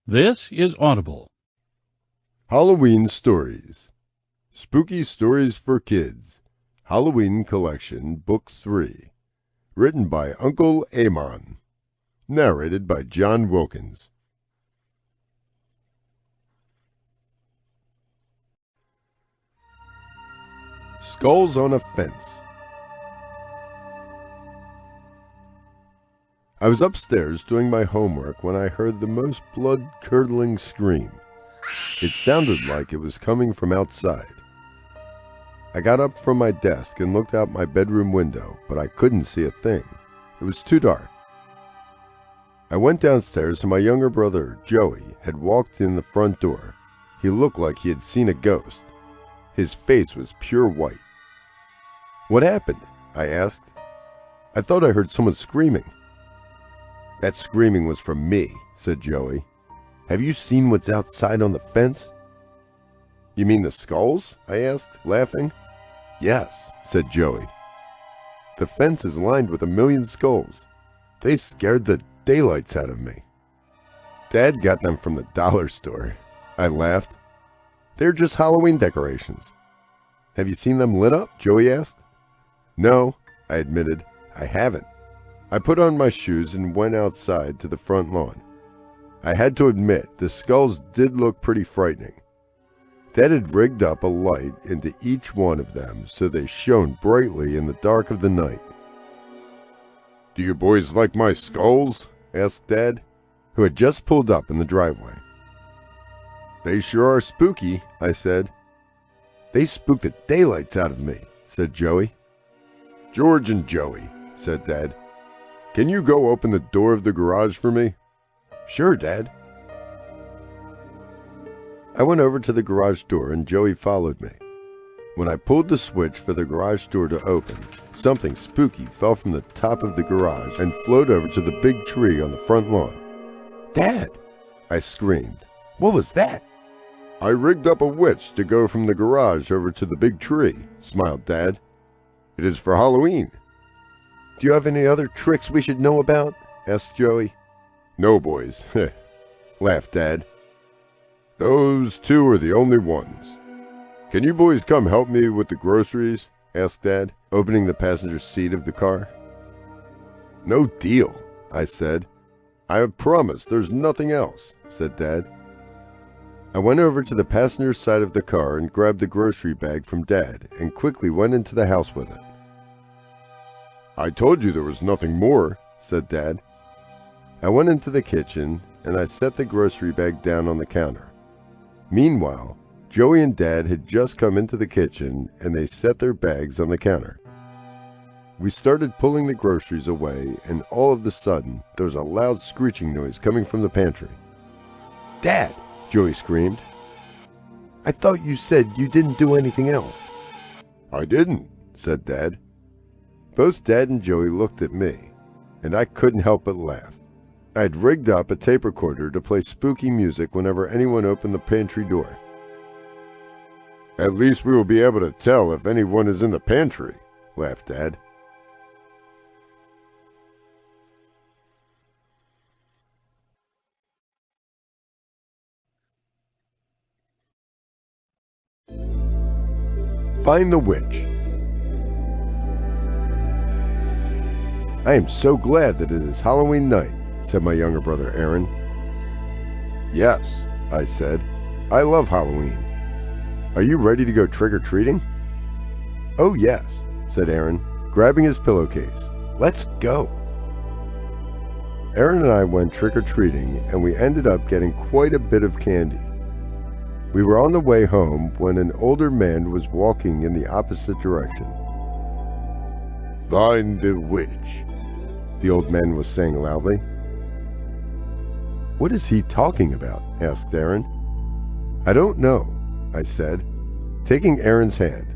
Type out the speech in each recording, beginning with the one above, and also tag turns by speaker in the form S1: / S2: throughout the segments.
S1: This is Audible.
S2: Halloween Stories. Spooky Stories for Kids. Halloween Collection, Book 3. Written by Uncle Amon. Narrated by John Wilkins. Skulls on a Fence. I was upstairs doing my homework when I heard the most blood-curdling scream. It sounded like it was coming from outside. I got up from my desk and looked out my bedroom window, but I couldn't see a thing. It was too dark. I went downstairs to my younger brother, Joey, had walked in the front door. He looked like he had seen a ghost. His face was pure white. "What happened?" I asked. "I thought I heard someone screaming." "That screaming was from me," said Joey. "Have you seen what's outside on the fence?" "You mean the skulls?" I asked, laughing. "Yes," said Joey. "The fence is lined with 1,000,000 skulls. They scared the daylights out of me." "Dad got them from the dollar store." I laughed. "They're just Halloween decorations." "Have you seen them lit up?" Joey asked. "No," I admitted. "I haven't." I put on my shoes and went outside to the front lawn. I had to admit, the skulls did look pretty frightening. Dad had rigged up a light into each one of them so they shone brightly in the dark of the night. "Do you boys like my skulls?" asked Dad, who had just pulled up in the driveway. "They sure are spooky," I said. "They spooked the daylights out of me," said Joey. "George and Joey," said Dad. "Can you go open the door of the garage for me?" "Sure, Dad." I went over to the garage door and Joey followed me. When I pulled the switch for the garage door to open, something spooky fell from the top of the garage and floated over to the big tree on the front lawn. "Dad!" I screamed. "What was that?" "I rigged up a witch to go from the garage over to the big tree," smiled Dad. "It is for Halloween." "Do you have any other tricks we should know about?" asked Joey. "No, boys," laughed Dad. "Those two are the only ones. Can you boys come help me with the groceries?" asked Dad, opening the passenger seat of the car. "No deal," I said. "I have promised there's nothing else," said Dad. I went over to the passenger side of the car and grabbed the grocery bag from Dad and quickly went into the house with it. "I told you there was nothing more," said Dad. I went into the kitchen and I set the grocery bag down on the counter. Meanwhile, Joey and Dad had just come into the kitchen and they set their bags on the counter. We started pulling the groceries away and all of a sudden there was a loud screeching noise coming from the pantry. "Dad!" Joey screamed. "I thought you said you didn't do anything else." "I didn't," said Dad. Both Dad and Joey looked at me, and I couldn't help but laugh. I had rigged up a tape recorder to play spooky music whenever anyone opened the pantry door. "At least we will be able to tell if anyone is in the pantry," laughed Dad. Find the Witch. "I am so glad that it is Halloween night," said my younger brother Aaron. "Yes," I said. "I love Halloween. Are you ready to go trick-or-treating?" "Oh yes," said Aaron, grabbing his pillowcase. "Let's go." Aaron and I went trick-or-treating and we ended up getting quite a bit of candy. We were on the way home when an older man was walking in the opposite direction. "Find the witch," the old man was saying loudly. "What is he talking about?" asked Aaron. "I don't know," I said, taking Aaron's hand,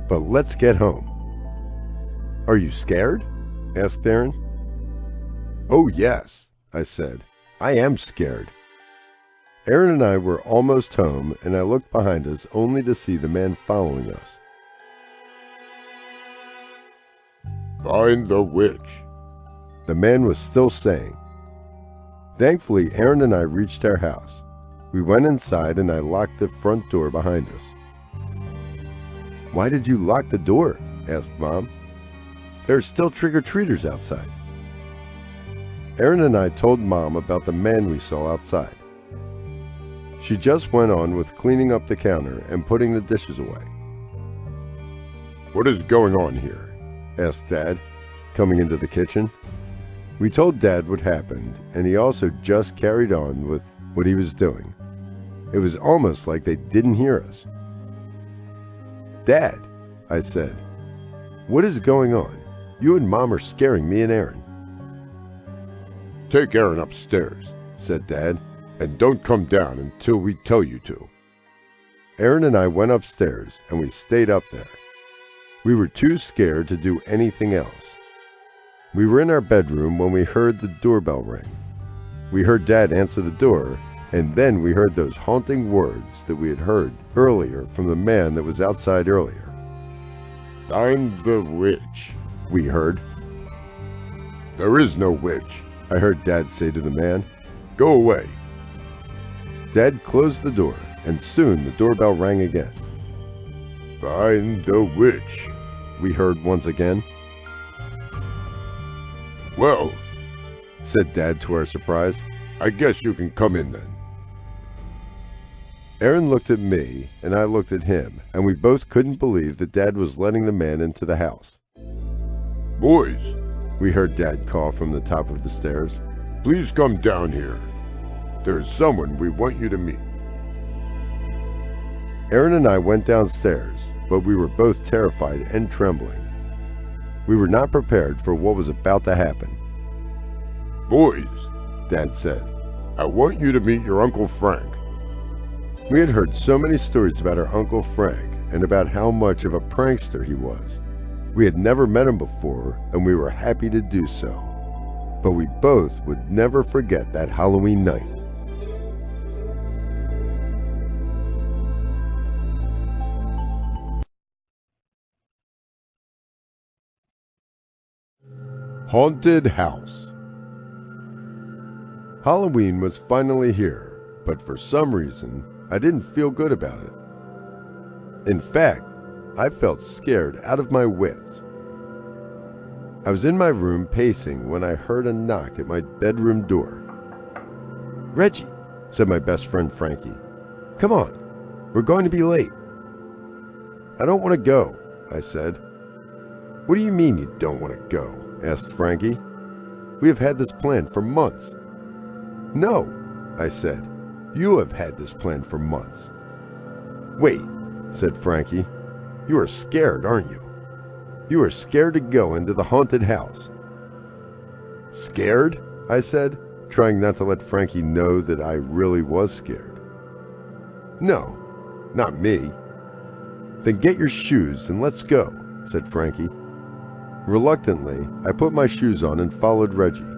S2: "but let's get home." "Are you scared?" asked Aaron. "Oh yes," I said. "I am scared." Aaron and I were almost home, and I looked behind us only to see the man following us. "Find the witch," the man was still saying. Thankfully, Aaron and I reached our house. We went inside and I locked the front door behind us. "Why did you lock the door?" asked Mom. "There are still trick-or-treaters outside." Aaron and I told Mom about the man we saw outside. She just went on with cleaning up the counter and putting the dishes away. "What is going on here?" asked Dad, coming into the kitchen. We told Dad what happened, and he also just carried on with what he was doing. It was almost like they didn't hear us. "Dad," I said, "what is going on? You and Mom are scaring me and Aaron." "Take Aaron upstairs," said Dad, "and don't come down until we tell you to." Aaron and I went upstairs, and we stayed up there. We were too scared to do anything else. We were in our bedroom when we heard the doorbell ring. We heard Dad answer the door, and then we heard those haunting words that we had heard earlier from the man that was outside earlier. "Find the witch," we heard. "There is no witch," I heard Dad say to the man. "Go away." Dad closed the door, and soon the doorbell rang again. "Find the witch," we heard once again. "Well," said Dad to our surprise, "I guess you can come in then." Aaron looked at me, and I looked at him, and we both couldn't believe that Dad was letting the man into the house. "Boys," we heard Dad call from the top of the stairs, "please come down here. There is someone we want you to meet." Aaron and I went downstairs, but we were both terrified and trembling. We were not prepared for what was about to happen. "Boys," Dad said, "I want you to meet your Uncle Frank." We had heard so many stories about our Uncle Frank and about how much of a prankster he was. We had never met him before, and we were happy to do so. But we both would never forget that Halloween night. Haunted House. Halloween was finally here, but for some reason, I didn't feel good about it. In fact, I felt scared out of my wits. I was in my room pacing when I heard a knock at my bedroom door. "Reggie," said my best friend Frankie, "come on, we're going to be late." "I don't want to go," I said. "What do you mean you don't want to go?" asked Frankie. "We have had this plan for months." "No," I said. "You have had this plan for months." "Wait," said Frankie. "You are scared, aren't you? You are scared to go into the haunted house." "Scared?" I said, trying not to let Frankie know that I really was scared. "No, not me." "Then get your shoes and let's go," said Frankie. Reluctantly, I put my shoes on and followed Reggie.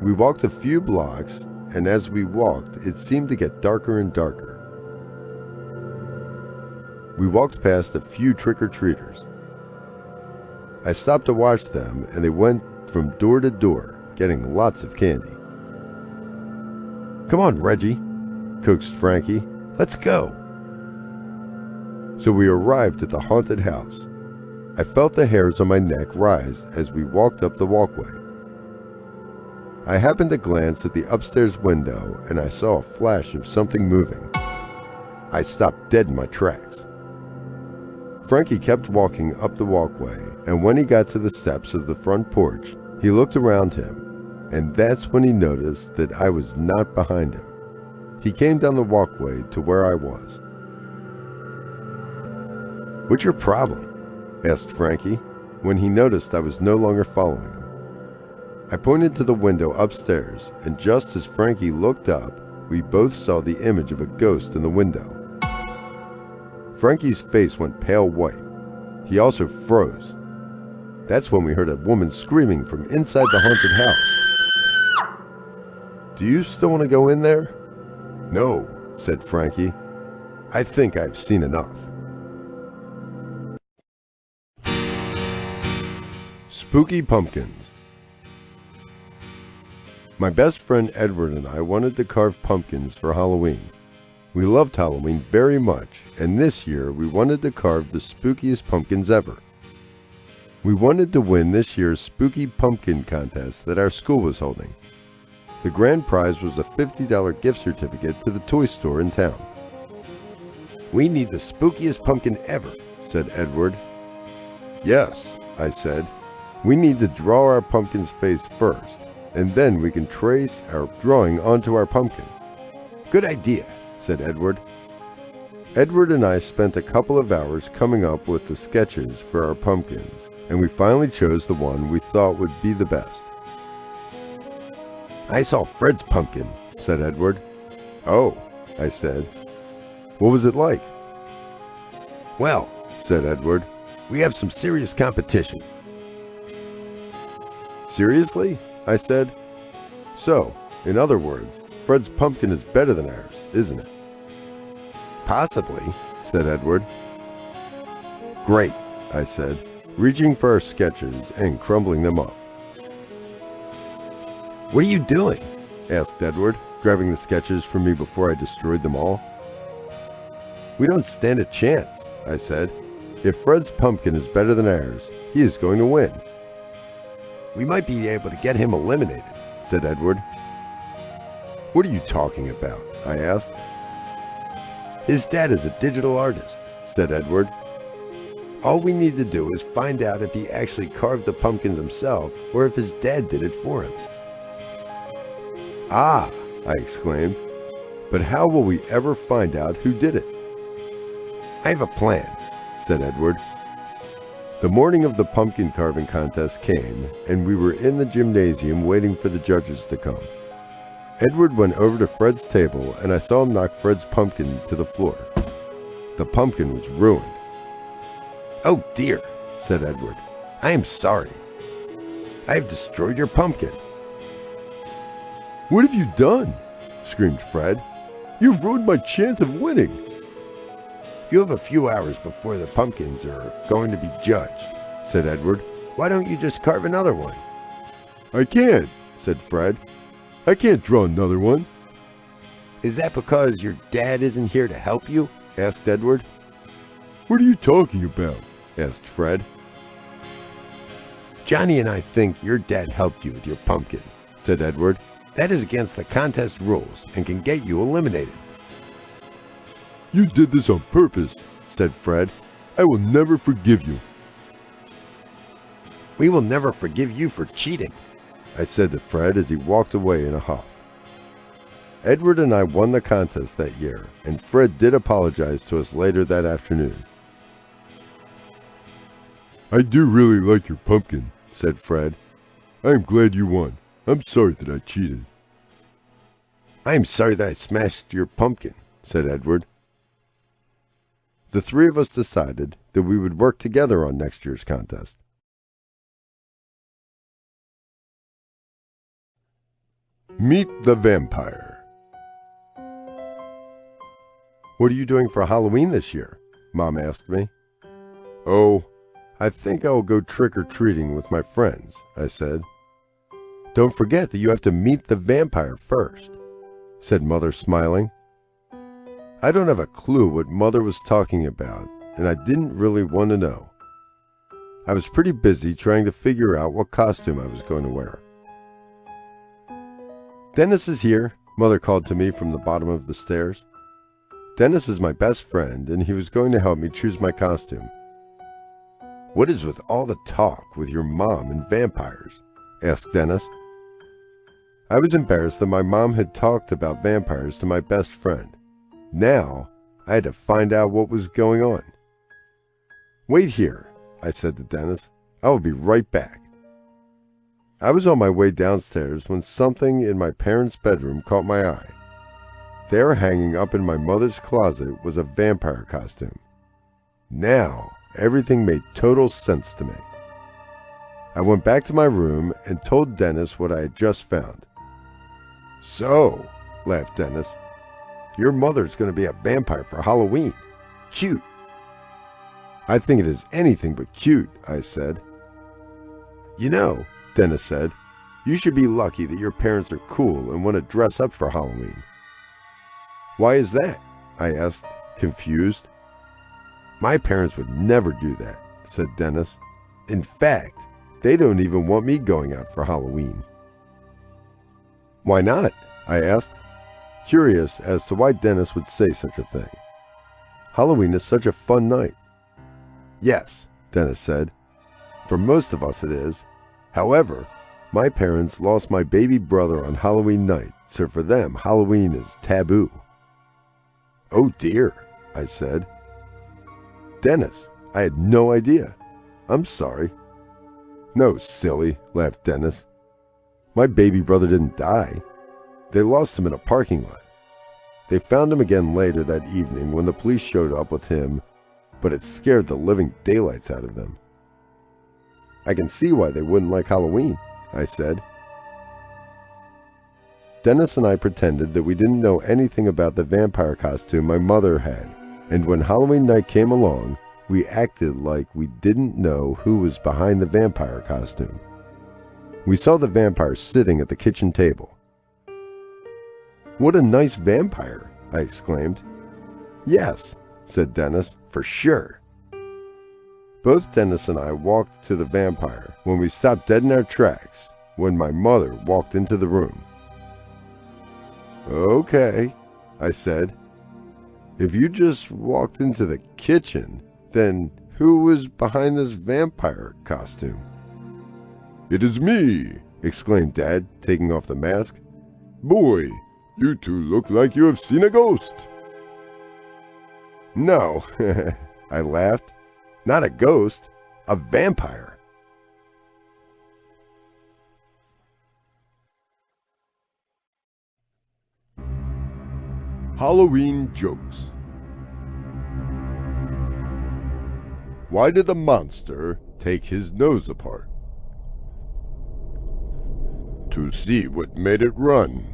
S2: We walked a few blocks, and as we walked, it seemed to get darker and darker. We walked past a few trick-or-treaters. I stopped to watch them, and they went from door to door, getting lots of candy. "Come on, Reggie," coaxed Frankie. "Let's go." So we arrived at the haunted house. I felt the hairs on my neck rise as we walked up the walkway. I happened to glance at the upstairs window, and I saw a flash of something moving. I stopped dead in my tracks. Frankie kept walking up the walkway, and when he got to the steps of the front porch, he looked around him, and that's when he noticed that I was not behind him. He came down the walkway to where I was. "What's your problem?" asked Frankie, when he noticed I was no longer following him. I pointed to the window upstairs, and just as Frankie looked up, we both saw the image of a ghost in the window. Frankie's face went pale white. He also froze. That's when we heard a woman screaming from inside the haunted house. "Do you still want to go in there?" "No," said Frankie. "I think I've seen enough." Spooky Pumpkins. My best friend Edward and I wanted to carve pumpkins for Halloween. We loved Halloween very much, and this year we wanted to carve the spookiest pumpkins ever. We wanted to win this year's spooky pumpkin contest that our school was holding. The grand prize was a $50 gift certificate to the toy store in town. "We need the spookiest pumpkin ever," said Edward. "Yes," I said. "We need to draw our pumpkin's face first, and then we can trace our drawing onto our pumpkin." "Good idea," said Edward. Edward and I spent a couple of hours coming up with the sketches for our pumpkins, and we finally chose the one we thought would be the best. "I saw Fred's pumpkin," said Edward. "Oh," I said. "What was it like?" "Well," said Edward, "we have some serious competition." "Seriously?" I said. "So, in other words, Fred's pumpkin is better than ours, isn't it?" "Possibly," said Edward. "Great," I said, reaching for our sketches and crumbling them up. "What are you doing?" asked Edward, grabbing the sketches from me before I destroyed them all. "We don't stand a chance," I said. "If Fred's pumpkin is better than ours, he is going to win." "We might be able to get him eliminated," said Edward. "What are you talking about?" I asked. "His dad is a digital artist," said Edward. "All we need to do is find out if he actually carved the pumpkins himself or if his dad did it for him." "Ah," I exclaimed, "but how will we ever find out who did it?" "I have a plan," said Edward. The morning of the pumpkin carving contest came, and we were in the gymnasium waiting for the judges to come. Edward went over to Fred's table, and I saw him knock Fred's pumpkin to the floor. The pumpkin was ruined. "Oh dear," said Edward. "I am sorry. I have destroyed your pumpkin." "What have you done?" screamed Fred. "You've ruined my chance of winning." "You have a few hours before the pumpkins are going to be judged," said Edward. "Why don't you just carve another one?" "I can't," said Fred. "I can't draw another one." "Is that because your dad isn't here to help you?" asked Edward. "What are you talking about?" asked Fred. "Johnny and I think your dad helped you with your pumpkin," said Edward. "That is against the contest rules and can get you eliminated." "You did this on purpose," said Fred. "I will never forgive you." "We will never forgive you for cheating," I said to Fred as he walked away in a huff. Edward and I won the contest that year, and Fred did apologize to us later that afternoon. "I do really like your pumpkin," said Fred. "I am glad you won. I'm sorry that I cheated." "I am sorry that I smashed your pumpkin," said Edward. The three of us decided that we would work together on next year's contest. Meet the Vampire. "What are you doing for Halloween this year?" Mom asked me. "Oh, I think I'll go trick-or-treating with my friends," I said. "Don't forget that you have to meet the vampire first," said Mother, smiling. I don't have a clue what Mother was talking about, and I didn't really want to know. I was pretty busy trying to figure out what costume I was going to wear. "Dennis is here," Mother called to me from the bottom of the stairs. Dennis is my best friend, and he was going to help me choose my costume. "What is with all the talk with your mom and vampires?" asked Dennis. I was embarrassed that my mom had talked about vampires to my best friend. Now, I had to find out what was going on. "Wait here," I said to Dennis. "I will be right back." I was on my way downstairs when something in my parents' bedroom caught my eye. There, hanging up in my mother's closet, was a vampire costume. Now, everything made total sense to me. I went back to my room and told Dennis what I had just found. "So," laughed Dennis, "your mother's going to be a vampire for Halloween. Cute." "I think it is anything but cute," I said. "You know," Dennis said, You should be lucky that your parents are cool and want to dress up for Halloween." "Why is that?" I asked, confused. "My parents would never do that," said Dennis. "In fact, they don't even want me going out for Halloween." "Why not?" I asked, curious as to why Dennis would say such a thing. Halloween is such a fun night. "Yes," Dennis said. "For most of us it is. However, my parents lost my baby brother on Halloween night, so for them, Halloween is taboo." "Oh dear," I said. "Dennis, I had no idea. I'm sorry." "No, silly," laughed Dennis. "My baby brother didn't die. They lost him in a parking lot. They found him again later that evening when the police showed up with him, but it scared the living daylights out of them." "I can see why they wouldn't like Halloween," I said. Dennis and I pretended that we didn't know anything about the vampire costume my mother had, and when Halloween night came along, we acted like we didn't know who was behind the vampire costume. We saw the vampire sitting at the kitchen table. "What a nice vampire," I exclaimed. "Yes," said Dennis, "for sure." Both Dennis and I walked to the vampire when we stopped dead in our tracks when my mother walked into the room. "Okay," I said. "If you just walked into the kitchen, then who was behind this vampire costume?" "It is me," exclaimed Dad, taking off the mask. "Boy, you two look like you have seen a ghost." "No," I laughed. "Not a ghost, a vampire." Halloween jokes. Why did the monster take his nose apart? To see what made it run.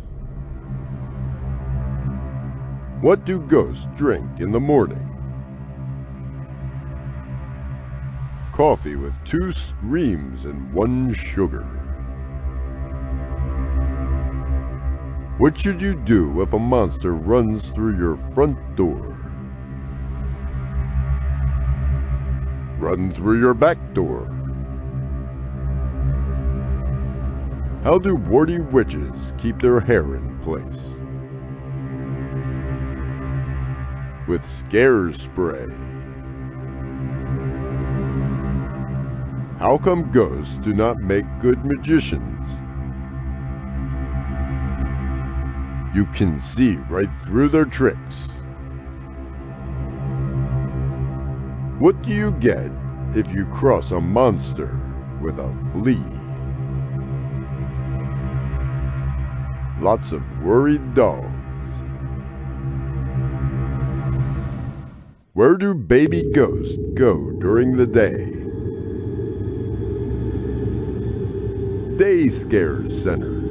S2: What do ghosts drink in the morning? Coffee with 2 screams and 1 sugar. What should you do if a monster runs through your front door? Run through your back door. How do warty witches keep their hair in place? With scare spray. How come ghosts do not make good magicians? You can see right through their tricks. What do you get if you cross a monster with a flea? Lots of worried dogs. Where do baby ghosts go during the day? Day scare centers.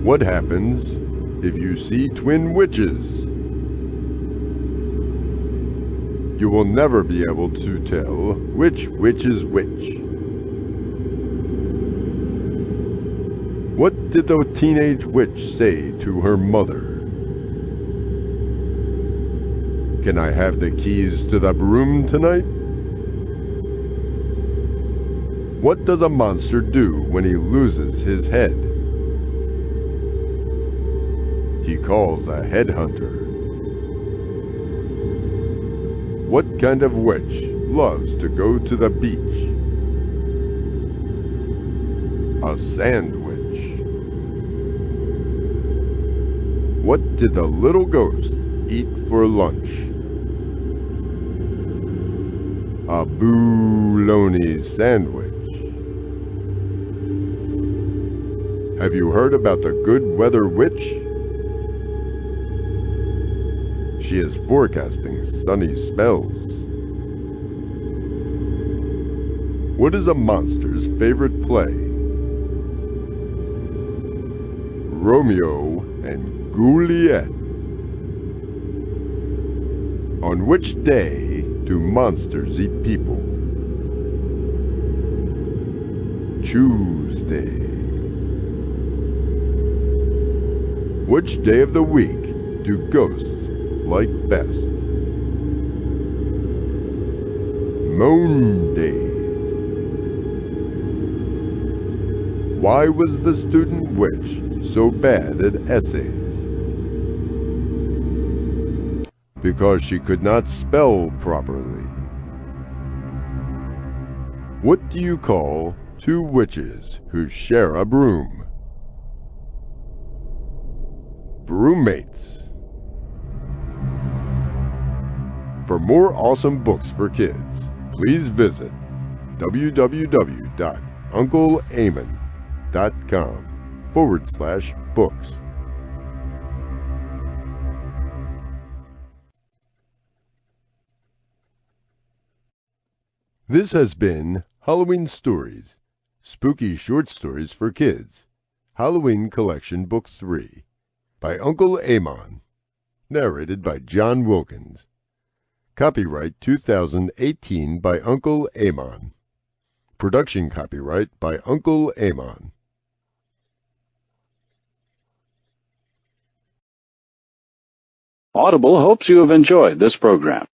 S2: What happens if you see twin witches? You will never be able to tell which witch is which. What did the teenage witch say to her mother? Can I have the keys to the broom tonight? What does a monster do when he loses his head? He calls a headhunter. What kind of witch loves to go to the beach? A sandwich. What did the little ghost eat for lunch? A bologna sandwich. Have you heard about the good weather witch? She is forecasting sunny spells. What is a monster's favorite play? Romeo and Juliet. On which day do monsters eat people? Tuesday. Which day of the week do ghosts like best? Mondays. Why was the student witch so bad at essays? Because she could not spell properly. What do you call two witches who share a broom? Broommates. For more awesome books for kids, please visit www.uncleamon.com/books. This has been Halloween Stories, Spooky Short Stories for Kids, Halloween Collection Book 3, by Uncle Aemon, narrated by John Wilkins. Copyright 2018 by Uncle Aemon. Production copyright by Uncle Aemon.
S1: Audible hopes you have enjoyed this program.